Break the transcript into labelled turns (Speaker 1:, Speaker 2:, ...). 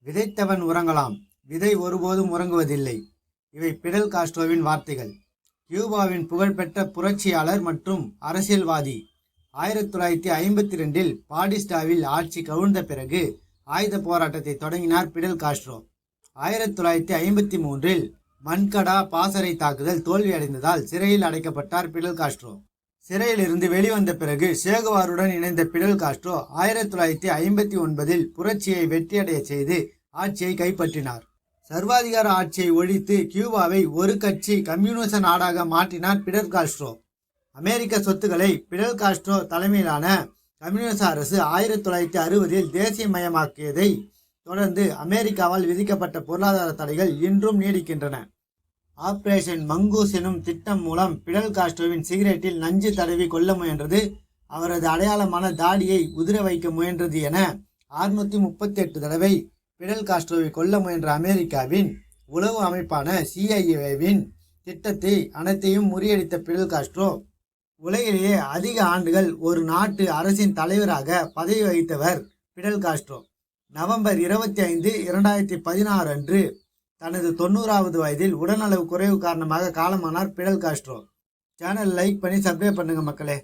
Speaker 1: விதைத்தவன் உறங்கலாம், விதை ஒருபோதும் உறங்குவதில்லை. இவை பிடல் காஸ்ட்ரோவின் வார்த்தைகள். கியூபாவின் புகழ்பெற்ற புரட்சியாளர் மற்றும் அரசியல்வாதி. 1952 பாடிஸ்டாவில் ஆட்சி கவிழ்ந்த பிறகு ஆயுத போராட்டத்தை தொடங்கினார் பிடல் காஸ்ட்ரோ. 1953 மன்கடா பாசறை தாக்குதல் தோல்வியடைந்ததால் சிறையில் அடைக்கப்பட்டார் பிடல் காஸ்ட்ரோ. சிறையில் இருந்து வெளிவந்த பிறகு சேகுவாருடன் இணைந்த பிடல் காஸ்ட்ரோ 1959 புரட்சியை வெற்றியடைய செய்து ஆட்சியை கைப்பற்றினார். சர்வாதிகார ஆட்சியை ஒழித்து கியூபாவை ஒரு கட்சி கம்யூனிச நாடாக மாற்றினார் பிடல் காஸ்ட்ரோ. அமெரிக்க சொத்துக்களை பிடல் காஸ்ட்ரோ தலைமையிலான கம்யூனிச அரசு 1960 தேசியமயமாக்கியதை தொடர்ந்து அமெரிக்காவால் விதிக்கப்பட்ட பொருளாதார தடைகள் இன்றும் நீடிக்கின்றன. ஆபரேஷன் மங்கூஸ் எனும் திட்டம் மூலம் பிடல் காஸ்ட்ரோவின் சிகரெட்டில் நஞ்சு தடவி கொள்ள முயன்றது, அவரது அடையாளமான தாடியை உதிர வைக்க முயன்றது என 638 தடவை பிடல் காஸ்ட்ரோவை கொல்ல முயன்ற அமெரிக்காவின் உளவு அமைப்பான சிஐஏவின் திட்டத்தை அனைத்தையும் முறியடித்த பிடல் காஸ்ட்ரோ உலகிலேயே அதிக ஆண்டுகள் ஒரு நாட்டு அரசின் தலைவராக பதவி வகித்தவர் பிடல் காஸ்ட்ரோ. நவம்பர் 25, 2016 அன்று தனது 90வது வயதில் உடல்நலவு குறைவு காரணமாக காலமானார் பிடல் காஸ்ட்ரோ. சேனல் லைக் பண்ணி சப்ஸ்கிரைப் பண்ணுங்க மக்களே.